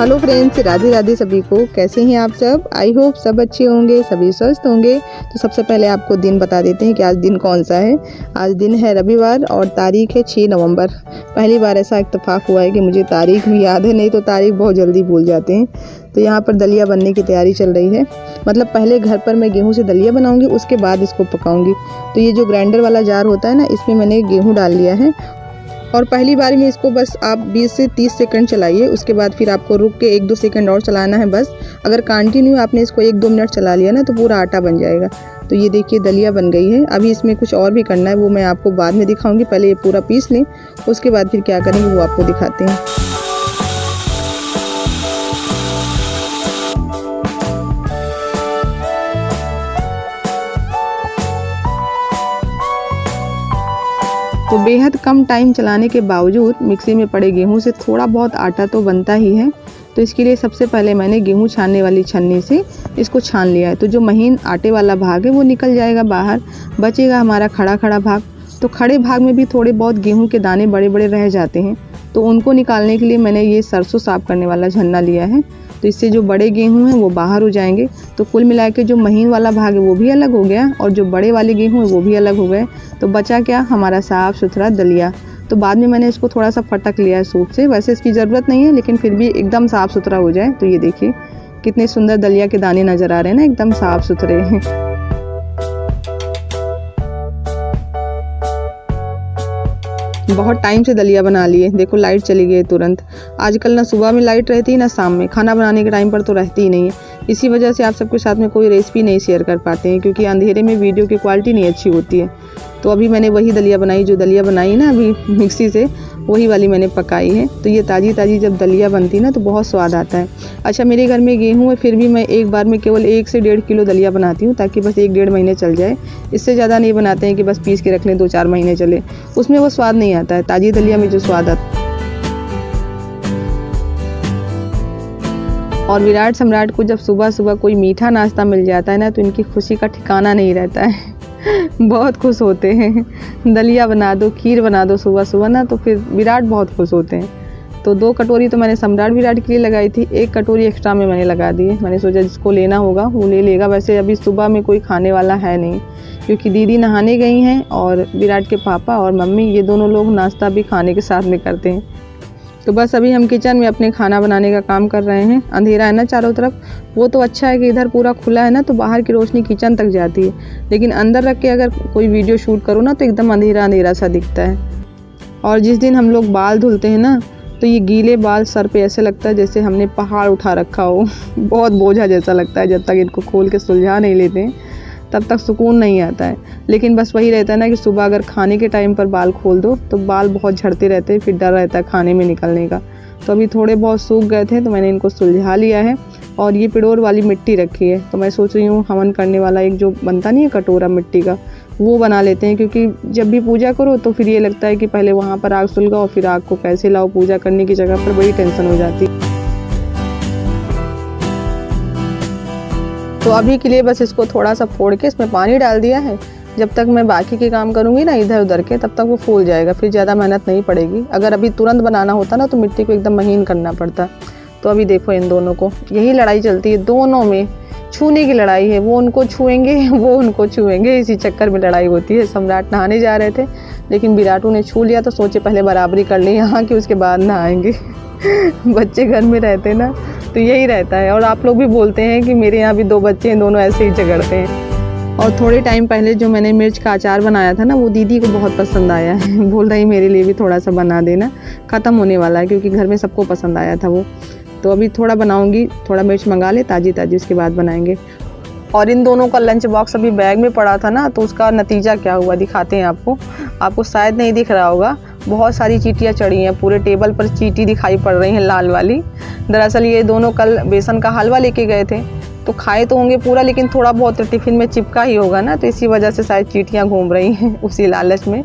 Hello friends, Radhe Radhe सभी को। कैसे हैं आप सब? आई होप सब अच्छे होंगे, सभी स्वस्थ होंगे। तो सबसे पहले आपको दिन बता देते हैं कि आज दिन कौन सा है। आज दिन है रविवार और तारीख है 6 नवंबर। पहली बार ऐसा इत्तेफाक हुआ है कि मुझे तारीख भी याद है, नहीं तो तारीख बहुत जल्दी भूल जाते हैं। तो यहाँ पर दलिया बनने की तैयारी चल रही है। मतलब पहले घर पर मैं गेहूँ से दलिया बनाऊँगी, उसके बाद इसको पकाऊँगी। तो ये जो ग्राइंडर वाला जार होता है ना, इसमें मैंने गेहूँ डाल लिया है और पहली बार में इसको बस आप 20 से 30 सेकंड चलाइए। उसके बाद फिर आपको रुक के 1-2 सेकंड और चलाना है बस। अगर कंटिन्यू आपने इसको 1-2 मिनट चला लिया ना तो पूरा आटा बन जाएगा। तो ये देखिए दलिया बन गई है। अभी इसमें कुछ और भी करना है, वो मैं आपको बाद में दिखाऊंगी। पहले ये पूरा पीस लें, उसके बाद फिर क्या करेंगे वो आपको दिखाते हैं। तो बेहद कम टाइम चलाने के बावजूद मिक्सी में पड़े गेहूं से थोड़ा बहुत आटा तो बनता ही है। तो इसके लिए सबसे पहले मैंने गेहूं छानने वाली छन्नी से इसको छान लिया है। तो जो महीन आटे वाला भाग है वो निकल जाएगा बाहर, बचेगा हमारा खड़ा खड़ा भाग। तो खड़े भाग में भी थोड़े बहुत गेहूं के दाने बड़े बड़े रह जाते हैं, तो उनको निकालने के लिए मैंने ये सरसों साफ करने वाला झन्ना लिया है। तो इससे जो बड़े गेहूं हैं वो बाहर हो जाएंगे। तो कुल मिला के जो महीन वाला भाग है वो भी अलग हो गया और जो बड़े वाले गेहूं हैं वो भी अलग हो गए। तो बचा क्या, हमारा साफ़ सुथरा दलिया। तो बाद में मैंने इसको थोड़ा सा फटक लिया है सूप से। वैसे इसकी ज़रूरत नहीं है, लेकिन फिर भी एकदम साफ़ सुथरा हो जाए। तो ये देखिए कितने सुंदर दलिया के दाने नज़र आ रहे हैं ना, एकदम साफ़ सुथरे हैं। बहुत टाइम से दलिया बना लिए। देखो लाइट चली गई तुरंत। आजकल ना सुबह में लाइट रहती है ना शाम में, खाना बनाने के टाइम पर तो रहती ही नहीं है। इसी वजह से आप सबके साथ में कोई रेसिपी नहीं शेयर कर पाते हैं, क्योंकि अंधेरे में वीडियो की क्वालिटी नहीं अच्छी होती है। तो अभी मैंने वही दलिया बनाई, जो दलिया बनाई ना अभी मिक्सी से, वही वाली मैंने पकाई है। तो ये ताज़ी ताज़ी जब दलिया बनती है ना तो बहुत स्वाद आता है। अच्छा, मेरे घर में गेहूँ है, फिर भी मैं एक बार में केवल 1 से 1.5 किलो दलिया बनाती हूँ, ताकि बस 1-1.5 महीने चल जाए। इससे ज़्यादा नहीं बनाते हैं कि बस पीस के रख लें 2-4 महीने चले, उसमें वो स्वाद नहीं आता है। ताज़ी दलिया में जो स्वाद आता है। और विराट सम्राट को जब सुबह सुबह कोई मीठा नाश्ता मिल जाता है ना तो इनकी खुशी का ठिकाना नहीं रहता है। बहुत खुश होते हैं। दलिया बना दो, खीर बना दो सुबह सुबह ना, तो फिर विराट बहुत खुश होते हैं। तो 2 कटोरी तो मैंने सम्राट विराट के लिए लगाई थी, 1 कटोरी एक्स्ट्रा में मैंने लगा दी है। मैंने सोचा जिसको लेना होगा वो ले लेगा। वैसे अभी सुबह में कोई खाने वाला है नहीं, क्योंकि दीदी नहाने गई हैं और विराट के पापा और मम्मी ये दोनों लोग नाश्ता भी खाने के साथ में करते हैं। तो बस अभी हम किचन में अपने खाना बनाने का काम कर रहे हैं। अंधेरा है ना चारों तरफ। वो तो अच्छा है कि इधर पूरा खुला है ना, तो बाहर की रोशनी किचन तक जाती है, लेकिन अंदर रख के अगर कोई वीडियो शूट करो ना तो एकदम अंधेरा अंधेरा सा दिखता है। और जिस दिन हम लोग बाल धुलते हैं ना, तो ये गीले बाल सर पे ऐसे लगता है जैसे हमने पहाड़ उठा रखा हो। बहुत बोझा जैसा लगता है। जब तक इनको खोल के सुलझा नहीं लेते हैं तब तक सुकून नहीं आता है। लेकिन बस वही रहता है ना कि सुबह अगर खाने के टाइम पर बाल खोल दो तो बाल बहुत झड़ते रहते हैं, फिर डर रहता है खाने में निकलने का। तो अभी थोड़े बहुत सूख गए थे तो मैंने इनको सुलझा लिया है। और ये पिड़ोर वाली मिट्टी रखी है, तो मैं सोच रही हूँ हवन करने वाला एक जो बनता नहीं है कटोरा मिट्टी का, वो बना लेते हैं। क्योंकि जब भी पूजा करो तो फिर ये लगता है कि पहले वहाँ पर आग सुलगाओ, फिर आग को कैसे लाओ पूजा करने की जगह पर, बड़ी टेंशन हो जाती है। तो अभी के लिए बस इसको थोड़ा सा फोड़ के इसमें पानी डाल दिया है। जब तक मैं बाकी के काम करूँगी ना इधर उधर के, तब तक वो फूल जाएगा, फिर ज़्यादा मेहनत नहीं पड़ेगी। अगर अभी तुरंत बनाना होता ना तो मिट्टी को एकदम महीन करना पड़ता। तो अभी देखो इन दोनों को यही लड़ाई चलती है, दोनों में छूने की लड़ाई है। वो उनको छुएंगे, वो उनको छुएंगे, इसी चक्कर में लड़ाई होती है। सम्राट नहाने जा रहे थे, लेकिन विराटू ने छू लिया तो सोचे पहले बराबरी कर लें यहाँ की, उसके बाद नहाएंगे। बच्चे घर में रहते ना तो यही रहता है। और आप लोग भी बोलते हैं कि मेरे यहाँ भी 2 बच्चे हैं, दोनों ऐसे ही झगड़ते हैं। और थोड़े टाइम पहले जो मैंने मिर्च का अचार बनाया था ना, वो दीदी को बहुत पसंद आया है। बोल रही मेरे लिए भी थोड़ा सा बना देना, ख़त्म होने वाला है, क्योंकि घर में सबको पसंद आया था वो। तो अभी थोड़ा बनाऊंगी, थोड़ा मिर्च मंगा ले ताज़ी ताज़ी, उसके बाद बनाएंगे। और इन दोनों का लंच बॉक्स अभी बैग में पड़ा था ना, तो उसका नतीजा क्या हुआ दिखाते हैं आपको शायद नहीं दिख रहा होगा। बहुत सारी चींटियाँ चढ़ी हैं, पूरे टेबल पर चींटी दिखाई पड़ रही हैं लाल वाली। दरअसल ये दोनों कल बेसन का हलवा लेके गए थे, तो खाए तो होंगे पूरा, लेकिन थोड़ा बहुत टिफ़िन में चिपका ही होगा ना, तो इसी वजह से शायद चींटियाँ घूम रही हैं उसी लालच में।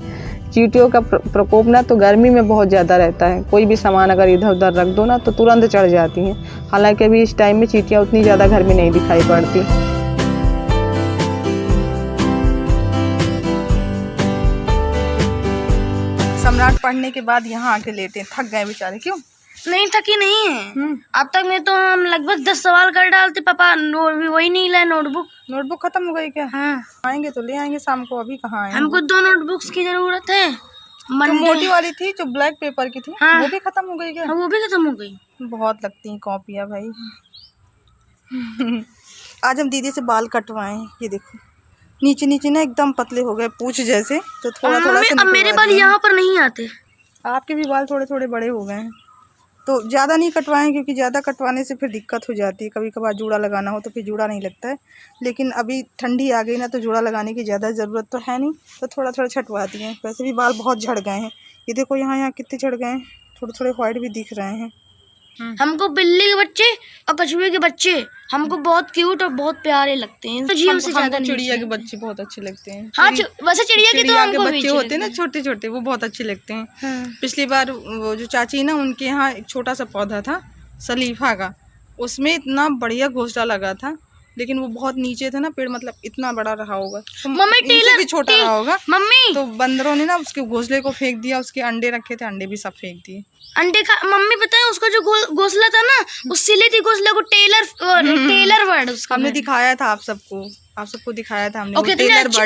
चींटियों का प्रकोप ना तो गर्मी में बहुत ज़्यादा रहता है। कोई भी सामान अगर इधर उधर रख दो ना तो तुरंत चढ़ जाती हैं। हालांकि अभी इस टाइम में चींटियाँ उतनी ज़्यादा घर में नहीं दिखाई पड़ती। सम्राट पढ़ने के बाद यहाँ आके लेटे, थक गए बेचारे। क्यों नहीं थकी नहीं है। अब तक में तो हम लगभग 10 सवाल कर डालते, पापा वही नहीं लाए नोटबुक खत्म हो गई क्या? हाँ। आएंगे तो ले आएंगे शाम को, अभी कहाँ आएंगे? हमको 2 नोटबुक्स की जरूरत है। जो मोटी वाली थी जो ब्लैक पेपर की थी, हाँ। वो भी खत्म हो गई क्या? हाँ, वो भी खत्म हो गई। बहुत लगती हैं कॉपियाँ भाई। आज हम दीदी से बाल कटवाए हैं, ये देखो नीचे नीचे ना एकदम पतले हो गए पूछ जैसे, तो थोड़ा थोड़ा सा अब मेरे बाल यहाँ पर नहीं आते। आपके भी बाल थोड़े थोड़े बड़े हो गए हैं, तो ज़्यादा नहीं कटवाएं क्योंकि ज़्यादा कटवाने से फिर दिक्कत हो जाती है। कभी कभार जूड़ा लगाना हो तो फिर जूड़ा नहीं लगता है, लेकिन अभी ठंडी आ गई ना तो जूड़ा लगाने की ज़्यादा ज़रूरत तो है नहीं, तो थोड़ा थोड़ा छटवा दिए हैं। वैसे भी बाल बहुत झड़ गए हैं, ये देखो यहाँ कितने झड़ गए हैं, थोड़े थोड़े वाइट भी दिख रहे हैं। हमको बिल्ली के बच्चे और कछुए के बच्चे हमको बहुत क्यूट और बहुत प्यारे लगते हैं। जीव से ज्यादा चिड़िया के बच्चे बहुत अच्छे लगते हैं। हाँ, वैसे चिड़िया के तो हमको भी बच्चे होते हैं ना छोटे छोटे, वो बहुत अच्छे लगते हैं। पिछली बार वो जो चाची ना, उनके यहाँ एक छोटा सा पौधा था सलीफा का, उसमें इतना बढ़िया घोंसला लगा था, लेकिन वो बहुत नीचे था ना पेड़, मतलब इतना बड़ा रहा होगा, मम्मी टेलर भी छोटा रहा होगा मम्मी, तो बंदरों ने ना उसके घोंसले को फेंक दिया, उसके अंडे रखे थे, अंडे भी सब फेंक दिए। अंडे का मम्मी पता है, उसका जो घोंसला था ना, उस सिले थी घोंसले को टेलर बर्ड उसका हमने दिखाया था आप सबको दिखाया था हमने।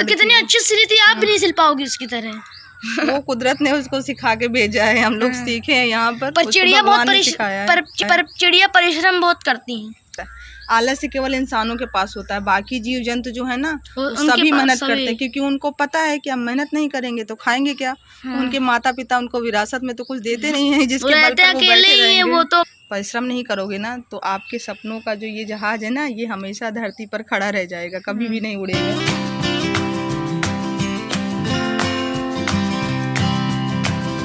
कितनी अच्छी सिली थी, आप भी नहीं सिल पाओगी उसकी तरह। वो कुदरत ने उसको सिखा के भेजा है, हम लोग सीखे हैं यहाँ पर चिड़िया चिड़िया परिश्रम बहुत करती हैं। आलस केवल इंसानों के पास होता है, बाकी जीव जंतु जो है ना सभी मेहनत करते हैं, क्योंकि उनको पता है कि हम मेहनत नहीं करेंगे तो खाएंगे क्या। उनके माता पिता उनको विरासत में तो कुछ देते नहीं है जिसके बल पर वो बैठे रहेंगे। वो तो परिश्रम नहीं करोगे ना तो आपके सपनों का जो ये जहाज है ना, ये हमेशा धरती पर खड़ा रह जाएगा, कभी भी नहीं उड़ेगा।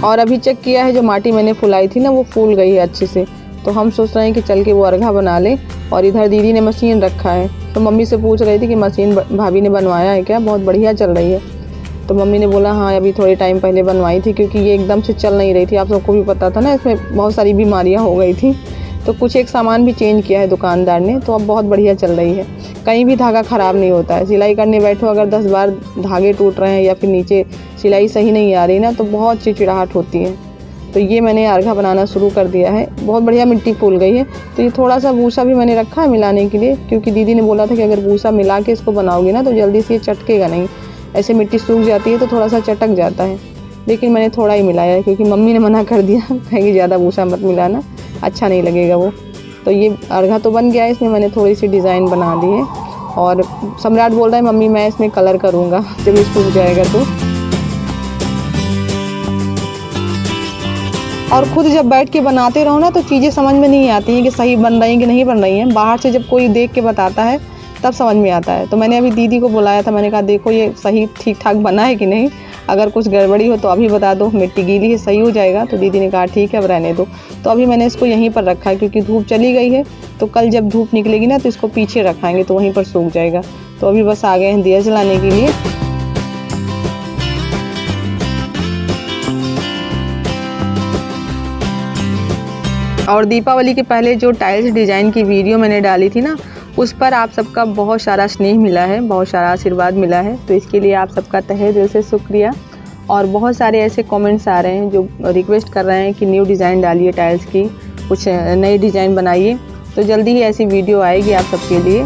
और अभी चेक किया है, जो माटी मैंने फुलाई थी ना वो फूल गई है अच्छे से, तो हम सोच रहे हैं कि चल के वो अर्घा बना ले। और इधर दीदी ने मशीन रखा है, तो मम्मी से पूछ रही थी कि मशीन भाभी ने बनवाया है क्या, बहुत बढ़िया चल रही है। तो मम्मी ने बोला हाँ अभी थोड़े टाइम पहले बनवाई थी, क्योंकि ये एकदम से चल नहीं रही थी, आप सबको भी पता था ना इसमें बहुत सारी बीमारियाँ हो गई थी, तो कुछ एक सामान भी चेंज किया है दुकानदार ने, तो अब बहुत बढ़िया चल रही है। कहीं भी धागा ख़राब नहीं होता है, सिलाई करने बैठो अगर 10 बार धागे टूट रहे हैं या फिर नीचे सिलाई सही नहीं आ रही ना तो बहुत चिड़चिड़ाहट होती है। तो ये मैंने अर्घा बनाना शुरू कर दिया है, बहुत बढ़िया मिट्टी फूल गई है। तो ये थोड़ा सा भूसा भी मैंने रखा है मिलाने के लिए, क्योंकि दीदी ने बोला था कि अगर भूसा मिला के इसको बनाओगे ना तो जल्दी से ये चटकेगा नहीं, ऐसे मिट्टी सूख जाती है तो थोड़ा सा चटक जाता है। लेकिन मैंने थोड़ा ही मिलाया है क्योंकि मम्मी ने मना कर दिया, कहेंगे ज़्यादा भूसा मत मिलाना, अच्छा नहीं लगेगा वो। तो ये अर्घा तो बन गया है, इसमें मैंने थोड़ी सी डिज़ाइन बना दी है। और सम्राट बोल रहा है मम्मी मैं इसमें कलर करूँगा जब ये सूख जाएगा तो। और खुद जब बैठ के बनाते रहो ना तो चीज़ें समझ में नहीं आती हैं कि सही बन रही हैं कि नहीं बन रही हैं, बाहर से जब कोई देख के बताता है तब समझ में आता है। तो मैंने अभी दीदी को बुलाया था, मैंने कहा देखो ये सही ठीक ठाक बना है कि नहीं, अगर कुछ गड़बड़ी हो तो अभी बता दो, मिट्टी गीली है सही हो जाएगा। तो दीदी ने कहा ठीक है अब रहने दो। तो अभी मैंने इसको यहीं पर रखा है क्योंकि धूप चली गई है, तो कल जब धूप निकलेगी ना तो इसको पीछे रखाएंगे तो वहीं पर सूख जाएगा। तो अभी बस आ गए हैं दिया जलाने के लिए। और दीपावली के पहले जो टाइल्स डिज़ाइन की वीडियो मैंने डाली थी ना, उस पर आप सबका बहुत सारा स्नेह मिला है, बहुत सारा आशीर्वाद मिला है, तो इसके लिए आप सबका तहे दिल से शुक्रिया। और बहुत सारे ऐसे कमेंट्स आ रहे हैं जो रिक्वेस्ट कर रहे हैं कि न्यू डिज़ाइन डालिए टाइल्स की, कुछ नई डिज़ाइन बनाइए, तो जल्दी ही ऐसी वीडियो आएगी आप सबके लिए।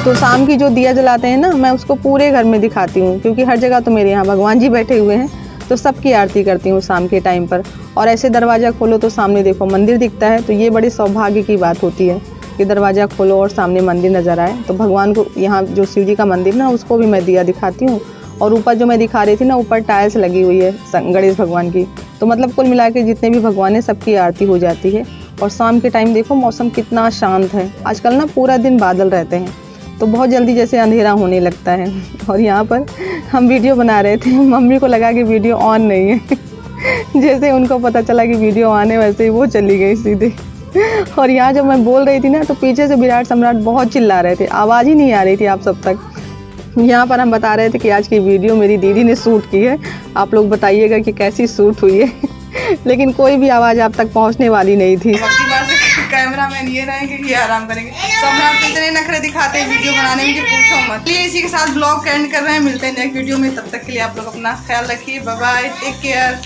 तो शाम की जो दिया जलाते हैं ना, मैं उसको पूरे घर में दिखाती हूँ, क्योंकि हर जगह तो मेरे यहाँ भगवान जी बैठे हुए हैं, तो सबकी आरती करती हूँ शाम के टाइम पर। और ऐसे दरवाज़ा खोलो तो सामने देखो मंदिर दिखता है, तो ये बड़ी सौभाग्य की बात होती है कि दरवाज़ा खोलो और सामने मंदिर नज़र आए। तो भगवान को यहाँ जो शिव जी का मंदिर ना, उसको भी मैं दिया दिखाती हूँ। और ऊपर जो मैं दिखा रही थी ना, ऊपर टाइल्स लगी हुई है गणेश भगवान की, तो मतलब कुल मिला के जितने भी भगवान हैं सबकी आरती हो जाती है। और शाम के टाइम देखो मौसम कितना शांत है, आजकल ना पूरा दिन बादल रहते हैं, तो बहुत जल्दी जैसे अंधेरा होने लगता है। और यहाँ पर हम वीडियो बना रहे थे, मम्मी को लगा कि वीडियो ऑन नहीं है जैसे उनको पता चला कि वीडियो ऑन है वैसे ही वो चली गई सीधे। और यहाँ जब मैं बोल रही थी ना तो पीछे से विराट सम्राट बहुत चिल्ला रहे थे, आवाज़ ही नहीं आ रही थी आप सब तक। यहाँ पर हम बता रहे थे कि आज की वीडियो मेरी दीदी ने शूट की है, आप लोग बताइएगा कि कैसी शूट हुई है लेकिन कोई भी आवाज़ आप तक पहुँचने वाली नहीं थी। कैमरा मैन ये रहेंगे कि आराम करेंगे, सम्राट इतने नखरे दिखाते हैं वीडियो बनाने में कि पूछो मत। चलिए इसी के साथ ब्लॉग एंड कर रहे हैं, मिलते हैं नेक्स्ट वीडियो में, तब तक के लिए आप लोग अपना ख्याल रखिए, बाय बाय, टेक केयर।